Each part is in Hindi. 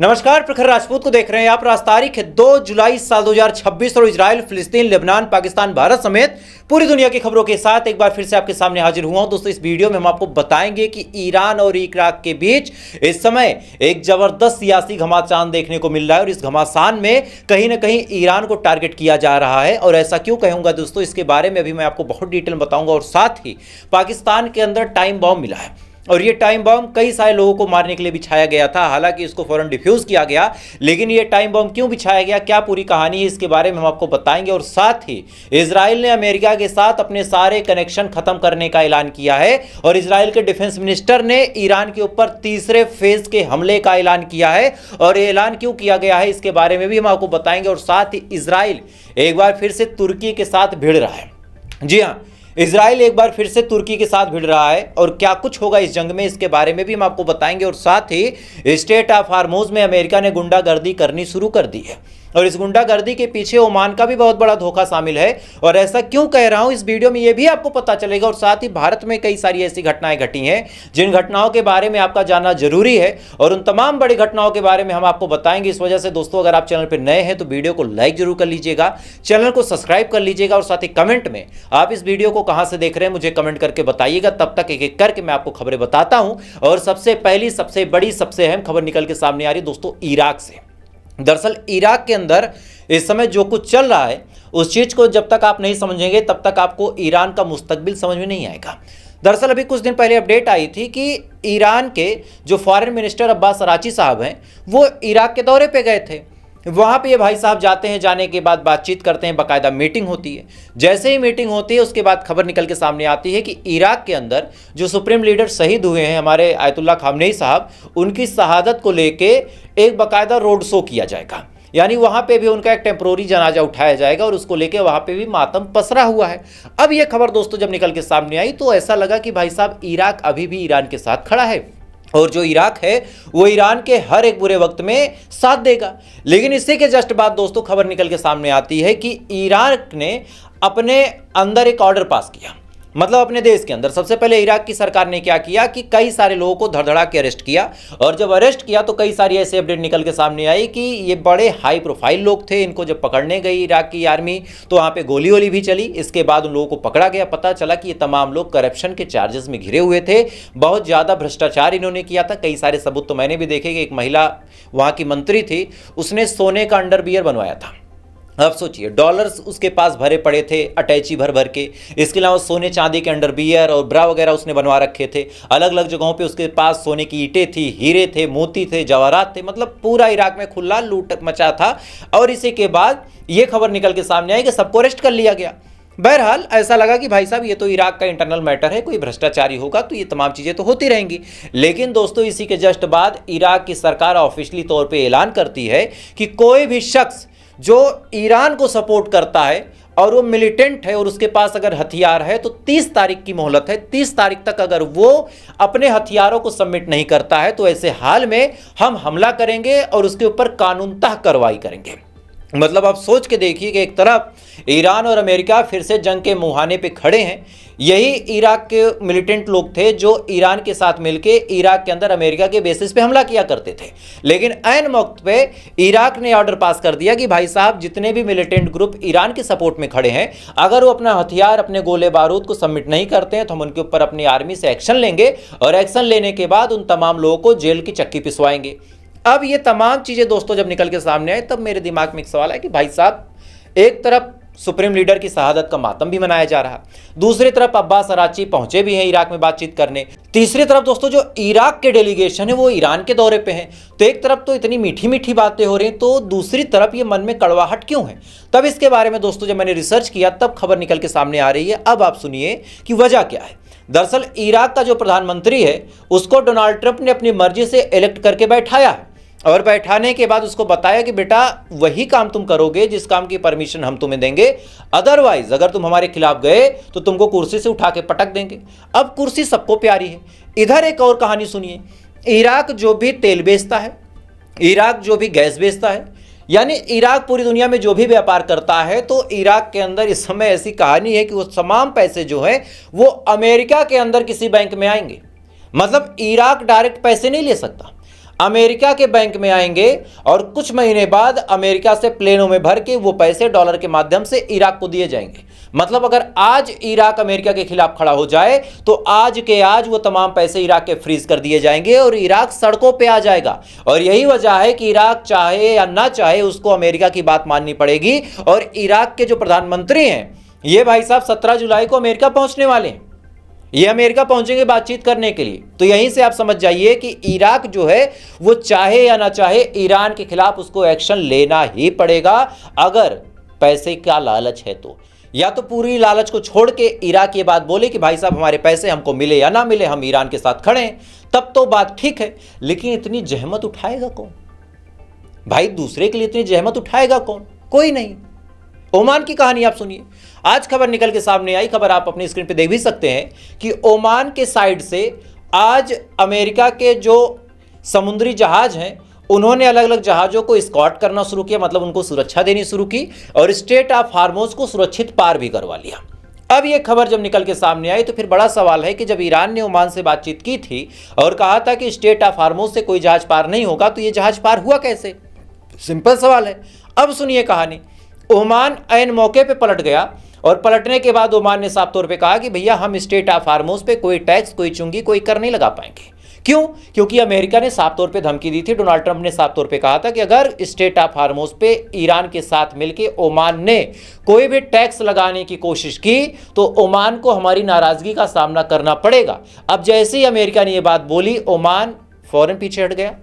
नमस्कार, प्रखर राजपूत को देख रहे हैं आप। आज तारीख है 2 जुलाई साल 2026 और इजराइल, फिलिस्तीन, लेबनान, पाकिस्तान, भारत समेत पूरी दुनिया की खबरों के साथ एक बार फिर से आपके सामने हाजिर हुआ हूं। दोस्तों, इस वीडियो में हम आपको बताएंगे कि ईरान और इराक के बीच इस समय एक जबरदस्त सियासी घमासान देखने को मिल रहा है और इस घमासान में कहीं ना कहीं ईरान को टारगेट किया जा रहा है। और ऐसा क्यों कहूंगा दोस्तों, इसके बारे में अभी मैं आपको बहुत डिटेल में बताऊंगा। और साथ ही पाकिस्तान के अंदर टाइम बॉम्ब मिला है और ये टाइम बॉम्ब कई सारे लोगों को मारने के लिए बिछाया गया था। हालांकि इसको फौरन डिफ्यूज किया गया, लेकिन ये टाइम बॉम्ब क्यों बिछाया गया, क्या पूरी कहानी है, इसके बारे में हम आपको बताएंगे। और साथ ही इजराइल ने अमेरिका के साथ अपने सारे कनेक्शन खत्म करने का ऐलान किया है और इजराइल के डिफेंस मिनिस्टर ने ईरान के ऊपर तीसरे फेज के हमले का ऐलान किया है। और ये ऐलान क्यों किया गया है, इसके बारे में भी हम आपको बताएंगे। और साथ ही इजराइल एक बार फिर से तुर्की के साथ भिड़ रहा है। जी हाँ, इजराइल एक बार फिर से तुर्की के साथ भिड़ रहा है और क्या कुछ होगा इस जंग में, इसके बारे में भी हम आपको बताएंगे। और साथ ही स्ट्रेट ऑफ हार्मोज में अमेरिका ने गुंडागर्दी करनी शुरू कर दी है और इस गुंडागर्दी के पीछे ओमान का भी बहुत बड़ा धोखा शामिल है। और ऐसा क्यों कह रहा हूं, इस वीडियो में यह भी आपको पता चलेगा। और साथ ही भारत में कई सारी ऐसी घटनाएं घटी हैं जिन घटनाओं के बारे में आपका जानना जरूरी है और उन तमाम बड़ी घटनाओं के बारे में हम आपको बताएंगे। इस वजह से दोस्तों, अगर आप चैनल पर नए हैं तो वीडियो को लाइक जरूर कर लीजिएगा, चैनल को सब्सक्राइब कर लीजिएगा और साथ ही कमेंट में आप इस वीडियो को कहां से देख रहे हैं मुझे कमेंट करके बताइएगा। तब तक एक एक करके मैं आपको खबरें बताता हूं। और सबसे पहली, सबसे बड़ी, सबसे अहम खबर निकल के सामने आ रही है दोस्तों इराक से। दरअसल इराक के अंदर इस समय जो कुछ चल रहा है उस चीज को जब तक आप नहीं समझेंगे तब तक आपको ईरान का मुस्तकबिल समझ में नहीं आएगा। दरअसल अभी कुछ दिन पहले अपडेट आई थी कि ईरान के जो फॉरेन मिनिस्टर अब्बास अराची साहब हैं वो इराक के दौरे पे गए थे। वहाँ पे ये भाई साहब जाते हैं, जाने के बाद बातचीत करते हैं, बाकायदा मीटिंग होती है। जैसे ही मीटिंग होती है उसके बाद खबर निकल के सामने आती है कि इराक के अंदर जो सुप्रीम लीडर शहीद हुए हैं हमारे आयतुल्लाह खामनेई साहब, उनकी शहादत को लेके एक बाकायदा रोड शो किया जाएगा। यानी वहाँ पे भी उनका एक टेम्प्रोरी जनाजा उठाया जाएगा और उसको लेके वहाँ पे भी मातम पसरा हुआ है। अब ये खबर दोस्तों जब निकल के सामने आई तो ऐसा लगा कि भाई साहब इराक अभी भी ईरान के साथ खड़ा है और जो इराक है वो ईरान के हर एक बुरे वक्त में साथ देगा। लेकिन इसी के जस्ट बाद दोस्तों खबर निकल के सामने आती है कि ईरान ने अपने अंदर एक ऑर्डर पास किया, मतलब अपने देश के अंदर। सबसे पहले इराक की सरकार ने क्या किया कि कई सारे लोगों को धड़धड़ा के अरेस्ट किया और जब अरेस्ट किया तो कई सारी ऐसे अपडेट निकल के सामने आई कि ये बड़े हाई प्रोफाइल लोग थे। इनको जब पकड़ने गई इराक की आर्मी तो वहाँ पे गोली वोली भी चली। इसके बाद उन लोगों को पकड़ा गया। पता चला कि ये तमाम लोग करप्शन के चार्जेस में घिरे हुए थे, बहुत ज़्यादा भ्रष्टाचार इन्होंने किया था। कई सारे सबूत तो मैंने भी देखे कि एक महिला वहाँ की मंत्री थी, उसने सोने का अंडरवियर बनवाया था। अब सोचिए, डॉलर्स उसके पास भरे पड़े थे अटैची भर भर के। इसके अलावा सोने चांदी के अंडरवियर और ब्रा वगैरह उसने बनवा रखे थे। अलग अलग जगहों पे उसके पास सोने की ईंटें थी, हीरे थे, मोती थे, जवाहरात थे। मतलब पूरा इराक में खुला लूट मचा था। और इसी के बाद ये खबर निकल के सामने आई कि सबको अरेस्ट कर लिया गया। बहरहाल ऐसा लगा कि भाई साहब ये तो इराक का इंटरनल मैटर है, कोई भ्रष्टाचारी होगा तो ये तमाम चीज़ें तो होती रहेंगी। लेकिन दोस्तों इसी के जस्ट बाद इराक की सरकार ऑफिशियली तौर पे ऐलान करती है कि कोई भी शख्स जो ईरान को सपोर्ट करता है और वो मिलिटेंट है और उसके पास अगर हथियार है तो 30 तारीख की मोहलत है। 30 तारीख तक अगर वो अपने हथियारों को सबमिट नहीं करता है तो ऐसे हाल में हम हमला करेंगे और उसके ऊपर कानूनतः कार्रवाई करेंगे। मतलब आप सोच के देखिए कि एक तरफ ईरान और अमेरिका फिर से जंग के मुहाने पे खड़े हैं। यही इराक के मिलिटेंट लोग थे जो ईरान के साथ मिलके इराक के अंदर अमेरिका के बेसिस पे हमला किया करते थे। लेकिन ऐन वक्त पे इराक ने ऑर्डर पास कर दिया कि भाई साहब जितने भी मिलिटेंट ग्रुप ईरान के सपोर्ट में खड़े हैं, अगर वो अपना हथियार, अपने गोले बारूद को सबमिट नहीं करते हैं तो हम उनके ऊपर अपनी आर्मी से एक्शन लेंगे और एक्शन लेने के बाद उन तमाम लोगों को जेल की चक्की पिसवाएंगे। अब ये तमाम चीज़ें दोस्तों जब निकल के सामने आए तब मेरे दिमाग में एक सवाल है कि भाई साहब एक तरफ सुप्रीम लीडर की शहादत का मातम भी मनाया जा रहा, दूसरी तरफ अब्बास अराची पहुंचे भी हैं इराक में बातचीत करने, तीसरी तरफ दोस्तों जो इराक के डेलीगेशन है वो ईरान के दौरे पे हैं। तो एक तरफ तो इतनी मीठी मीठी बातें हो रही हैं तो दूसरी तरफ ये मन में कड़वाहट क्यों है। तब इसके बारे में दोस्तों जब मैंने रिसर्च किया तब खबर निकल के सामने आ रही है। अब आप सुनिए कि वजह क्या है। दरअसल इराक का जो प्रधानमंत्री है उसको डोनाल्ड ट्रंप ने अपनी मर्जी से इलेक्ट करके बैठाया है और बैठाने के बाद उसको बताया कि बेटा वही काम तुम करोगे जिस काम की परमिशन हम तुम्हें देंगे, अदरवाइज अगर तुम हमारे खिलाफ गए तो तुमको कुर्सी से उठा के पटक देंगे। अब कुर्सी सबको प्यारी है। इधर एक और कहानी सुनिए, इराक जो भी तेल बेचता है, इराक जो भी गैस बेचता है, यानी इराक पूरी दुनिया में जो भी व्यापार करता है, तो इराक के अंदर इस समय ऐसी कहानी है कि वो तमाम पैसे जो है वो अमेरिका के अंदर किसी बैंक में आएंगे। मतलब इराक डायरेक्ट पैसे नहीं ले सकता। अमेरिका के बैंक में आएंगे और कुछ महीने बाद अमेरिका से प्लेनों में भर के वो पैसे डॉलर के माध्यम से इराक को दिए जाएंगे। मतलब अगर आज इराक अमेरिका के खिलाफ खड़ा हो जाए तो आज के आज वो तमाम पैसे इराक के फ्रीज कर दिए जाएंगे और इराक सड़कों पे आ जाएगा। और यही वजह है कि इराक चाहे या ना चाहे उसको अमेरिका की बात माननी पड़ेगी। और इराक के जो प्रधानमंत्री हैं ये भाई साहब 17 जुलाई को अमेरिका पहुंचने वाले हैं। ये अमेरिका पहुंचेंगे बातचीत करने के लिए। तो यहीं से आप समझ जाइए कि इराक जो है वो चाहे या ना चाहे ईरान के खिलाफ उसको एक्शन लेना ही पड़ेगा। अगर पैसे का लालच है तो, या तो पूरी लालच को छोड़ के इराक ये बात बोले कि भाई साहब हमारे पैसे हमको मिले या ना मिले, हम ईरान के साथ खड़े हैं, तब तो बात ठीक है। लेकिन इतनी जहमत उठाएगा कौन भाई? दूसरे के लिए इतनी जहमत उठाएगा कौन? कोई नहीं। ओमान की कहानी आप सुनिए। आज खबर निकल के सामने आई, खबर आप अपनी स्क्रीन पे देख भी सकते हैं कि ओमान के साइड से आज अमेरिका के जो समुद्री जहाज हैं उन्होंने अलग अलग जहाजों को स्कॉट करना शुरू किया, मतलब उनको सुरक्षा देनी शुरू की और स्ट्रेट ऑफ हार्मोज को सुरक्षित पार भी करवा लिया। अब ये खबर जब निकल के सामने आई तो फिर बड़ा सवाल है कि जब ईरान ने ओमान से बातचीत की थी और कहा था कि स्ट्रेट ऑफ हार्मोज से कोई जहाज पार नहीं होगा, तो ये जहाज पार हुआ कैसे? सिंपल सवाल है। अब सुनिए कहानी। ओमान ऐन मौके पे पलट गया और पलटने के बाद ओमान ने साफ तौर पे कहा कि भैया हम स्ट्रेट ऑफ हार्मोज पे कोई टैक्स, कोई चुंगी, कोई कर नहीं लगा पाएंगे। क्यों? क्योंकि अमेरिका ने साफ तौर पे धमकी दी थी। डोनाल्ड ट्रंप ने साफ तौर पे कहा था कि अगर स्ट्रेट ऑफ हार्मोज पे ईरान के साथ मिलकर ओमान ने कोई भी टैक्स लगाने की कोशिश की तो ओमान को हमारी नाराजगी का सामना करना पड़ेगा। अब जैसे ही अमेरिका ने यह बात बोली, ओमान फौरन पीछे हट गया,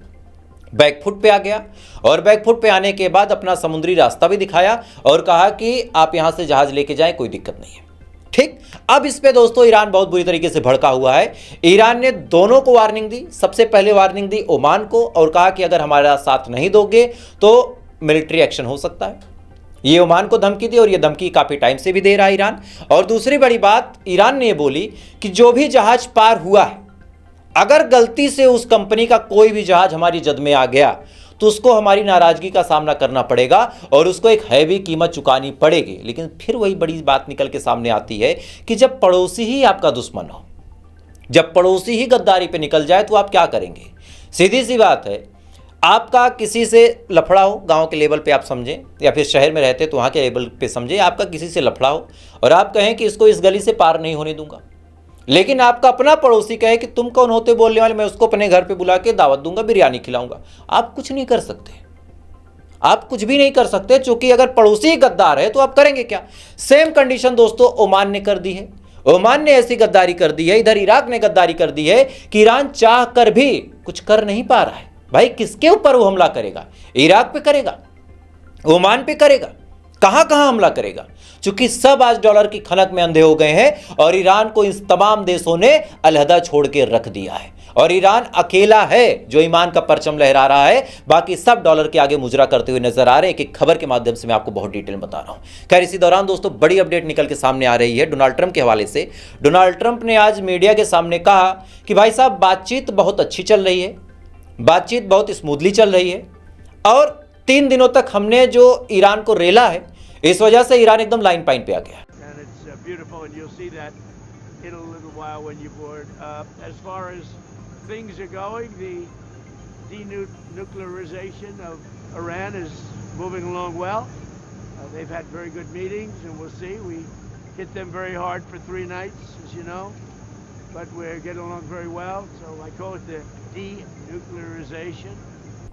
बैकफुट पे आ गया और बैकफुट पे आने के बाद अपना समुद्री रास्ता भी दिखाया और कहा कि आप यहां से जहाज लेके जाएं, कोई दिक्कत नहीं है। ठीक। अब इस पे दोस्तों ईरान बहुत बुरी तरीके से भड़का हुआ है। ईरान ने दोनों को वार्निंग दी। सबसे पहले वार्निंग दी ओमान को और कहा कि अगर हमारा साथ नहीं दोगे तो मिलिट्री एक्शन हो सकता है। ये ओमान को धमकी दी और ये धमकी काफी टाइम से भी दे रहा है ईरान। और दूसरी बड़ी बात ईरान ने ये बोली कि जो भी जहाज पार हुआ है, अगर गलती से उस कंपनी का कोई भी जहाज हमारी जद में आ गया तो उसको हमारी नाराजगी का सामना करना पड़ेगा और उसको एक हैवी कीमत चुकानी पड़ेगी। लेकिन फिर वही बड़ी बात निकल के सामने आती है कि जब पड़ोसी ही आपका दुश्मन हो, जब पड़ोसी ही गद्दारी पे निकल जाए तो आप क्या करेंगे? सीधी सी बात है, आपका किसी से लफड़ा हो, गांव के लेवल पे आप समझें, या फिर शहर में रहते तो वहाँ के लेवल पे समझें, आपका किसी से लफड़ा हो और आप कहें कि इसको इस गली से पार नहीं होने दूंगा, लेकिन आपका अपना पड़ोसी कहे कि तुम कौन होते बोलने वाले, मैं उसको अपने घर पे बुला के दावत दूंगा, बिरयानी खिलाऊंगा, आप कुछ नहीं कर सकते। आप कुछ भी नहीं कर सकते, क्योंकि अगर पड़ोसी गद्दार है तो आप करेंगे क्या? सेम कंडीशन दोस्तों ओमान ने कर दी है। ओमान ने ऐसी गद्दारी कर दी है, इधर इराक ने गद्दारी कर दी है कि ईरान चाह कर भी कुछ कर नहीं पा रहा है। भाई किसके ऊपर वो हमला करेगा? इराक पे करेगा, ओमान पे करेगा, कहां कहां हमला करेगा? क्योंकि सब आज डॉलर की खनक में अंधे हो गए हैं और ईरान को इस तमाम देशों ने अलहदा छोड़ के रख दिया है और ईरान अकेला है जो ईमान का परचम लहरा रहा है। बाकी सब डॉलर के आगे मुजरा करते हुए नजर आ रहे हैं। एक खबर के माध्यम से मैं आपको बहुत डिटेल में बता रहा हूं। खैर इसी दौरान दोस्तों बड़ी अपडेट निकल के सामने आ रही है डोनाल्ड ट्रंप के हवाले से। डोनाल्ड ट्रंप ने आज मीडिया के सामने कहा कि भाई साहब बातचीत बहुत अच्छी चल रही है, बातचीत बहुत स्मूथली चल रही है और 3 दिनों तक हमने जो ईरान को रेला है, इस वजह से ईरान एकदम लाइन पाइन पे आ गया।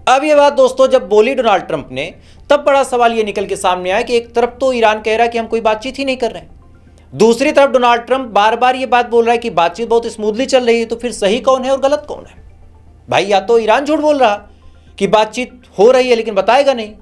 अब ये बात दोस्तों जब बोली डोनाल्ड ट्रंप ने, तब बड़ा सवाल ये निकल के सामने आया कि एक तरफ तो ईरान कह रहा है कि हम कोई बातचीत ही नहीं कर रहे हैं, दूसरी तरफ डोनाल्ड ट्रंप बार बार ये बात बोल रहा है कि बातचीत बहुत स्मूथली चल रही है। तो फिर सही कौन है और गलत कौन है? भाई या तो ईरान झूठ बोल रहा कि बातचीत हो रही है लेकिन बताएगा नहीं,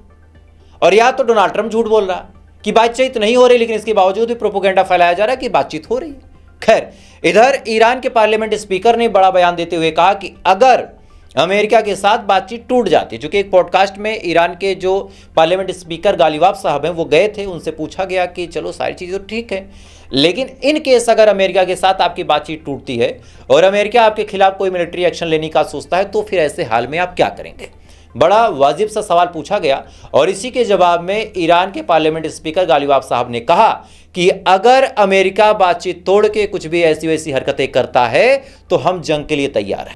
और या तो डोनाल्ड ट्रंप झूठ बोल रहा कि बातचीत नहीं हो रही लेकिन इसके बावजूद भी प्रोपेगेंडा फैलाया जा रहा है कि बातचीत हो रही है। खैर इधर ईरान के पार्लियामेंट स्पीकर ने बड़ा बयान देते हुए कहा कि अगर अमेरिका के साथ बातचीत टूट जाती है, चूंकि एक पॉडकास्ट में ईरान के जो पार्लियामेंट स्पीकर गालिबाफ साहब हैं वो गए थे, उनसे पूछा गया कि चलो सारी चीज़ें तो ठीक है, लेकिन इन केस अगर अमेरिका के साथ आपकी बातचीत टूटती है और अमेरिका आपके खिलाफ कोई मिलिट्री एक्शन लेने का सोचता है तो फिर ऐसे हाल में आप क्या करेंगे? बड़ा वाजिब सा सवाल पूछा गया और इसी के जवाब में ईरान के पार्लियामेंट स्पीकर गालिबाफ साहब ने कहा कि अगर अमेरिका बातचीत तोड़ के कुछ भी ऐसी वैसी हरकतें करता है तो हम जंग के लिए तैयार हैं.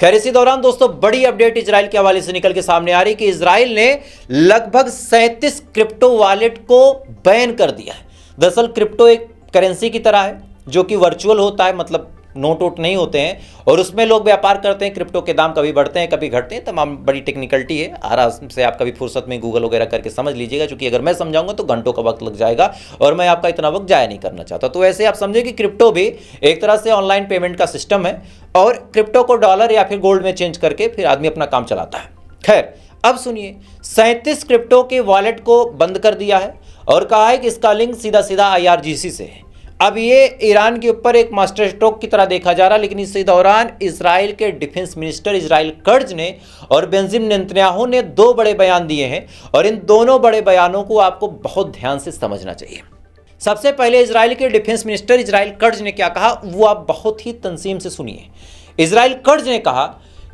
खैर इसी दौरान दोस्तों बड़ी अपडेट इजराइल के हवाले से निकल के सामने आ रही कि इजराइल ने लगभग 37 क्रिप्टो वॉलेट को बैन कर दिया है. दरअसल क्रिप्टो एक करेंसी की तरह है जो कि वर्चुअल होता है, मतलब नोट वोट नहीं होते हैं और उसमें लोग व्यापार करते हैं. क्रिप्टो के दाम कभी बढ़ते हैं कभी घटते हैं, तमाम बड़ी टेक्निकलिटी है. आराम से आप कभी फुर्सत में गूगल वगैरह करके समझ लीजिएगा, क्योंकि अगर मैं समझाऊंगा तो घंटों का वक्त लग जाएगा और मैं आपका इतना वक्त जाया नहीं करना चाहता. तो ऐसे आप समझे कि क्रिप्टो भी एक तरह से ऑनलाइन पेमेंट का सिस्टम है और क्रिप्टो को डॉलर या फिर गोल्ड में चेंज करके फिर आदमी अपना काम चलाता है. खैर अब सुनिए, 37 क्रिप्टो के वॉलेट को बंद कर दिया है और कहा है कि इसका लिंक सीधा सीधा IRGC से है. अब ये ईरान के ऊपर एक मास्टर स्ट्रोक की तरह देखा जा रहा, लेकिन इसी दौरान इजराइल के डिफेंस मिनिस्टर इजराइल कर्ज ने और बेंजामिन नेतन्याहू ने 2 बड़े बयान दिए हैं और इन दोनों बड़े बयानों को आपको बहुत ध्यान से समझना चाहिए. सबसे पहले इजराइल के डिफेंस मिनिस्टर इजराइल कर्ज ने क्या कहा वो आप बहुत ही तंजीम से सुनिए. इजराइल कर्ज ने कहा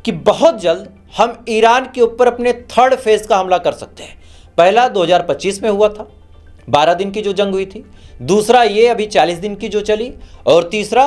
कि बहुत जल्द हम ईरान के ऊपर अपने 3rd फेज का हमला कर सकते हैं. पहला 2025 में हुआ था, 12 दिन की जो जंग हुई थी, दूसरा ये अभी 40 दिन की जो चली और तीसरा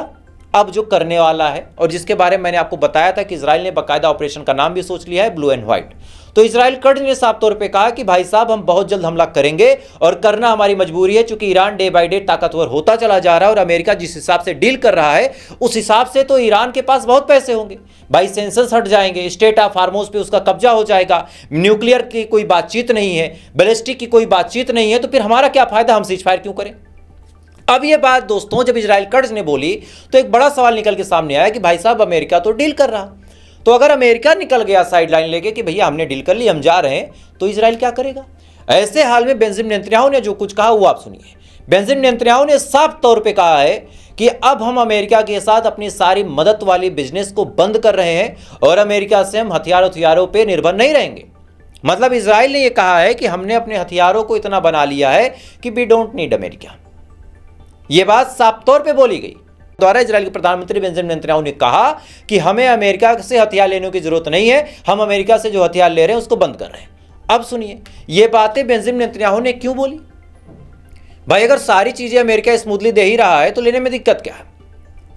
अब जो करने वाला है और जिसके बारे में मैंने आपको बताया था कि इजराइल ने बाकायदा ऑपरेशन का नाम भी सोच लिया है, ब्लू एंड व्हाइट. तो इजराइल कर्ज ने साफ तौर पे कहा कि भाई साहब हम बहुत जल्द हमला करेंगे और करना हमारी मजबूरी है, क्योंकि ईरान डे बाय डे ताकतवर होता चला जा रहा है और अमेरिका जिस हिसाब से डील कर रहा है उस हिसाब से तो ईरान के पास बहुत पैसे होंगे भाई. सेंसस हट जाएंगे, स्टेट ऑफ हार्मोज पे उसका कब्जा हो जाएगा, न्यूक्लियर की कोई बातचीत नहीं है, बैलिस्टिक की कोई बातचीत नहीं है, तो फिर हमारा क्या फायदा, हम सीज फायर क्यों करें. अब ये बात दोस्तों जब इजराइल कर्ज ने बोली तो एक बड़ा सवाल निकल के सामने आया कि भाई साहब अमेरिका तो डील कर रहा, तो अगर अमेरिका निकल गया साइडलाइन लेके कि भैया हमने डील कर ली हम जा रहे हैं, तो इजराइल क्या करेगा. ऐसे हाल में बेंजामिन नेतन्याहू ने जो कुछ कहा वो आप सुनिए. बेंजामिन नेतन्याहू ने साफ तौर पे कहा है कि अब हम अमेरिका के साथ अपनी सारी मदद वाली बिजनेस को बंद कर रहे हैं और अमेरिका से हम हथियारों पे निर्भर नहीं रहेंगे. मतलब इजराइल ने यह कहा है कि हमने अपने हथियारों को इतना बना लिया है कि वी डोंट नीड अमेरिका. यह बात साफ तौर पे बोली गई द्वारा इजराइल के प्रधानमंत्री बेंजामिन नेतन्याहू ने कहा कि हमें अमेरिका से हथियार लेने की जरूरत नहीं है, हम अमेरिका से जो हथियार ले रहे हैं उसको बंद कर रहे हैं. अब सुनिए ये बातें बेंजामिन नेतन्याहू ने क्यों बोली. भाई अगर सारी चीजें अमेरिका स्मूथली दे ही रहा है तो लेने में दिक्कत क्या है.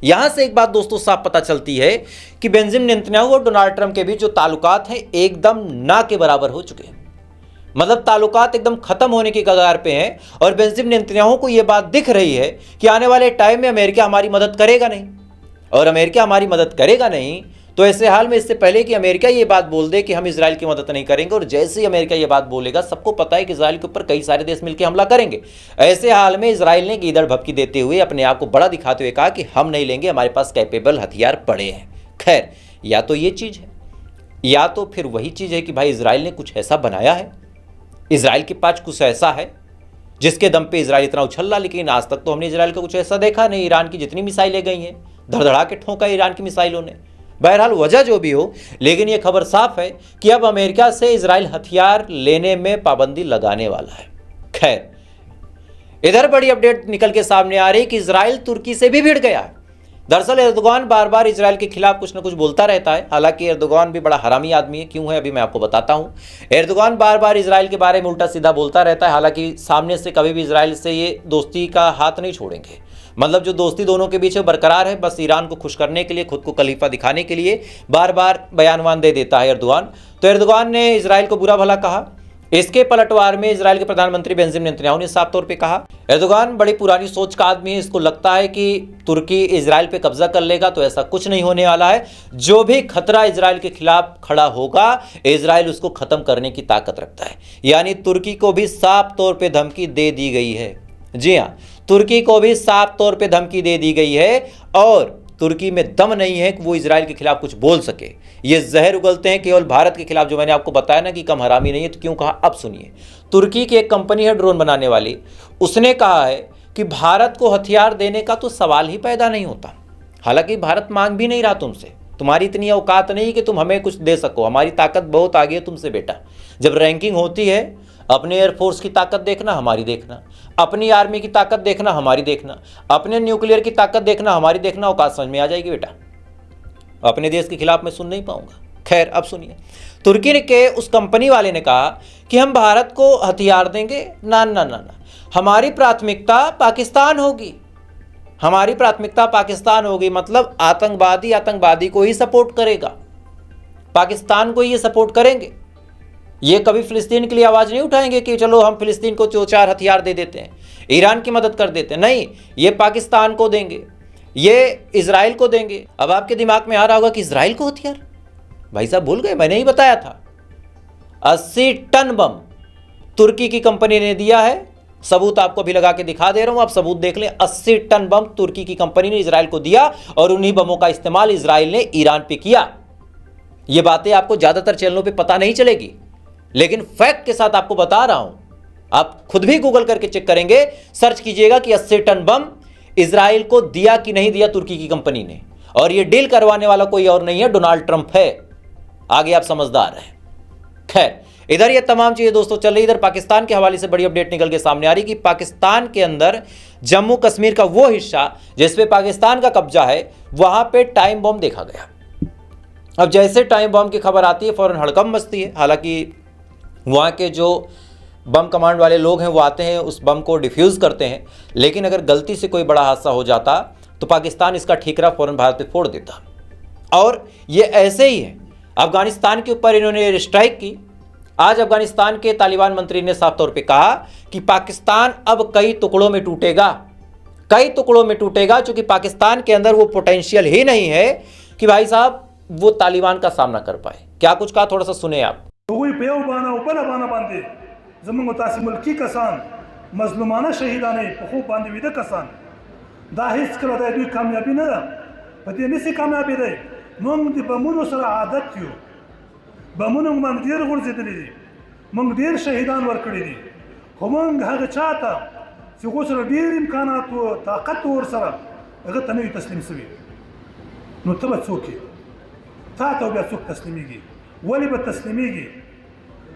यहां से एक बात दोस्तों साफ पता चलती है कि बेंजामिन नेतन्याहू और डोनाल्ड ट्रंप के बीच जो ताल्लुकात हैं एकदम ना के बराबर हो चुके हैं. मतलब ताल्लुकात एकदम खत्म होने की कगार पे हैं और बेंजामिन नेतन्याहू को यह बात दिख रही है कि आने वाले टाइम में अमेरिका हमारी मदद करेगा नहीं, और अमेरिका हमारी मदद करेगा नहीं तो ऐसे हाल में इससे पहले कि अमेरिका ये बात बोल दे कि हम इजराइल की मदद नहीं करेंगे, और जैसे ही अमेरिका ये बात बोलेगा सबको पता है कि इजराइल के ऊपर कई सारे देश मिलकर हमला करेंगे. ऐसे हाल में इजराइल ने गीदड़ भभकी देते हुए अपने आप को बड़ा दिखाते हुए कहा कि हम नहीं लेंगे, हमारे पास कैपेबल हथियार पड़े हैं. खैर या तो ये चीज़ है या तो फिर वही चीज़ है कि भाई इजराइल ने कुछ ऐसा बनाया है, इजराइल के पास कुछ ऐसा है जिसके दम पे इजराइल इतना उछल रहा, लेकिन आज तक तो हमने इजराइल का कुछ ऐसा देखा नहीं. ईरान की जितनी मिसाइलें गई हैं धड़धड़ा के ठोंका ईरान की मिसाइलों ने. बहरहाल वजह जो भी हो, लेकिन यह खबर साफ है कि अब अमेरिका से इजराइल हथियार लेने में पाबंदी लगाने वाला है. खैर इधर बड़ी अपडेट निकल के सामने आ रही कि इजराइल तुर्की से भी भिड़ गया है. दरअसल एर्दोगान बार बार इजराइल के खिलाफ कुछ न कुछ बोलता रहता है. हालांकि एर्दोगान भी बड़ा हरामी आदमी है. क्यों है अभी मैं आपको बताता हूं. एर्दोगान बार बार इजराइल के बारे में उल्टा सीधा बोलता रहता है. हालांकि सामने से कभी भी इजराइल से ये दोस्ती का हाथ नहीं छोड़ेंगे. मतलब जो दोस्ती दोनों के बीच बरकरार है, बस ईरान को खुश करने के लिए, खुद को खलीफा दिखाने के लिए बार बार बयानवान दे देता है एर्दोगान. तो एर्दोगान ने इजराइल को बुरा भला कहा. इसके पलटवार में इजराइल के प्रधानमंत्री बेंजामिन नेतन्याहू ने साफ तौर पे कहा, एर्दोगान बड़ी पुरानी सोच का आदमी है, इसको लगता है कि तुर्की इजराइल पे कब्जा कर लेगा, तो ऐसा कुछ नहीं होने वाला है। जो भी खतरा इजराइल के खिलाफ खड़ा होगा, इजराइल उसको खत्म करने की ताकत रखता है। यानी तुर्की को भी साफ तौर पे धमकी दे दी गई है। जी हाँ, तुर्की को भी साफ तौर पे धमकी दे दी गई है और तुर्की में दम नहीं है कि वो इजराइल के खिलाफ कुछ बोल सके। ये जहर उगलते हैं केवल भारत के खिलाफ, जो मैंने आपको बताया ना कि कम हरामी नहीं है, तो क्यों कहा, अब सुनिए। तुर्की की एक कंपनी है ड्रोन बनाने वाली, उसने कहा है कि भारत को हथियार देने का तो सवाल ही पैदा नहीं होता। हालांकि भारत मांग भी नहीं रहा तुमसे, तुम्हारी इतनी औकात नहीं कि तुम हमें कुछ दे सको, हमारी ताकत बहुत आगे है तुमसे बेटा। जब रैंकिंग होती है, अपने एयरफोर्स की ताकत देखना, हमारी देखना, अपनी आर्मी की ताकत देखना, हमारी देखना, अपने न्यूक्लियर की ताकत देखना, हमारी देखना, औकात समझ में आ जाएगी बेटा। अपने देश के खिलाफ मैं सुन नहीं पाऊंगा। खैर, अब सुनिए। तुर्की के उस कंपनी वाले ने कहा कि हम भारत को हथियार देंगे, ना ना ना ना, हमारी प्राथमिकता पाकिस्तान होगी, हमारी प्राथमिकता पाकिस्तान होगी। मतलब आतंकवादी को ही सपोर्ट करेगा, पाकिस्तान को ही सपोर्ट करेंगे। ये कभी फिलिस्तीन के लिए आवाज नहीं उठाएंगे कि चलो हम फिलिस्तीन को 4 हथियार दे देते हैं, ईरान की मदद कर देते हैं। नहीं, ये पाकिस्तान को देंगे, ये इजराइल को देंगे। अब आपके दिमाग में आ रहा होगा कि इजराइल को हथियार, भाई साहब भूल गए, मैंने ही बताया था। 80 टन बम तुर्की की कंपनी ने दिया है। सबूत आपको भी लगा के दिखा दे रहा हूं, आप सबूत देख लें। 80 टन बम तुर्की की कंपनी ने इजराइल को दिया और उन्हीं बमों का इस्तेमाल इजराइल ने ईरान पे किया। ये बातें आपको ज्यादातर चैनलों पे पता नहीं चलेगी, लेकिन फैक्ट के साथ आपको बता रहा हूं। आप खुद भी गूगल करके चेक करेंगे, सर्च कीजिएगा कि 80 टन बम इजराइल को दिया कि नहीं दिया तुर्की की कंपनी ने। और यह डील करवाने वाला कोई और नहीं है, डोनाल्ड ट्रंप है। आगे आप समझदार हैं। खैर, इधर ये तमाम चीजें दोस्तों चल रही। इधर पाकिस्तान के हवाले से बड़ी अपडेट निकल के सामने आ रही कि पाकिस्तान के अंदर जम्मू कश्मीर का वो हिस्सा जिसपे पाकिस्तान का कब्जा है, वहां पे टाइम बम देखा गया। अब जैसे टाइम बम की खबर आती है, फौरन हड़कंप मचती है। हालांकि वहाँ के जो बम कमांड वाले लोग हैं वो आते हैं, उस बम को डिफ्यूज़ करते हैं, लेकिन अगर गलती से कोई बड़ा हादसा हो जाता तो पाकिस्तान इसका ठीकरा फौरन भारत पे फोड़ देता। और ये ऐसे ही है। अफगानिस्तान के ऊपर इन्होंने एयर स्ट्राइक की। आज अफगानिस्तान के तालिबान मंत्री ने साफ तौर पे कहा कि पाकिस्तान अब कई टुकड़ों में टूटेगा, कई टुकड़ों में टूटेगा, क्योंकि पाकिस्तान के अंदर वो पोटेंशियल ही नहीं है कि भाई साहब वो तालिबान का सामना कर पाए। क्या कुछ कहा, थोड़ा सा सुने आप। मुल्की कसान मजलूमाना शहीदाने खूब बांधे विद कसान दाहिस कल दुई कामयाबी न पति निसी कामयाबी दे मंग दि बमुनो सर आदत थियो बमुनो मन देर गुर्जिदली दी मंग देर शहीदान वर्कड़ी दी हमंग हाग चाहता सिगोसर देर इम्कानात व ताकत वर सर अगर तने तस्लीम सवी नो तब सोके ता तो बया सोक तस्लीमीगी वली बतस्लीमीगी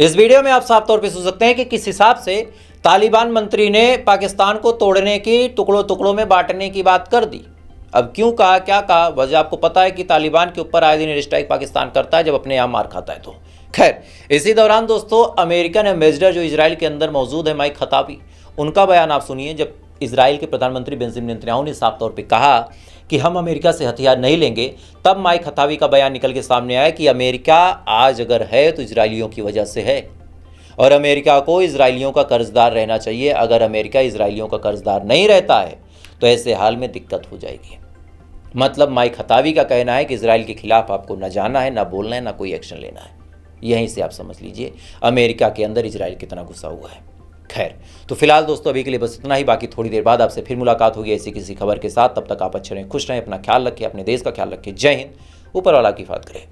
इस वीडियो में आप साफ तौर पे सुन सकते हैं कि किस हिसाब से तालिबान मंत्री ने पाकिस्तान को तोड़ने की, टुकड़ों टुकड़ों में बांटने की बात कर दी। अब क्यों कहा, क्या कहा, वजह आपको पता है कि तालिबान के ऊपर आए दिन एयर स्ट्राइक पाकिस्तान करता है जब अपने यहाँ मार खाता है तो। खैर, इसी दौरान दोस्तों अमेरिकन एम्बेसडर जो इजराइल के अंदर मौजूद है, माइक खताबी, उनका बयान आप सुनिए। जब इजराइल के प्रधानमंत्री बेंजामिन नेतन्याहू ने साफ तौर पे कहा कि हम अमेरिका से हथियार नहीं लेंगे, तब माइक खताबी का बयान निकल के सामने आया कि अमेरिका आज अगर है तो इजराइलियों की वजह से है और अमेरिका को इजराइलियों का कर्जदार रहना चाहिए। अगर अमेरिका इजराइलियों का कर्जदार नहीं रहता है तो ऐसे हाल में दिक्कत हो जाएगी। मतलब माइक खताबी का कहना है कि इजराइल के खिलाफ आपको न जाना है, न बोलना है, न कोई एक्शन लेना है। यहीं से आप समझ लीजिए अमेरिका के अंदर इजराइल कितना घुसा हुआ है। खैर, तो फिलहाल दोस्तों अभी के लिए बस इतना ही। बाकी थोड़ी देर बाद आपसे फिर मुलाकात होगी ऐसी किसी खबर के साथ। तब तक आप अच्छे रहें, खुश रहें, अपना ख्याल रखें, अपने देश का ख्याल रखें। जय हिंद, ऊपर वाला की हिफाज़त करें।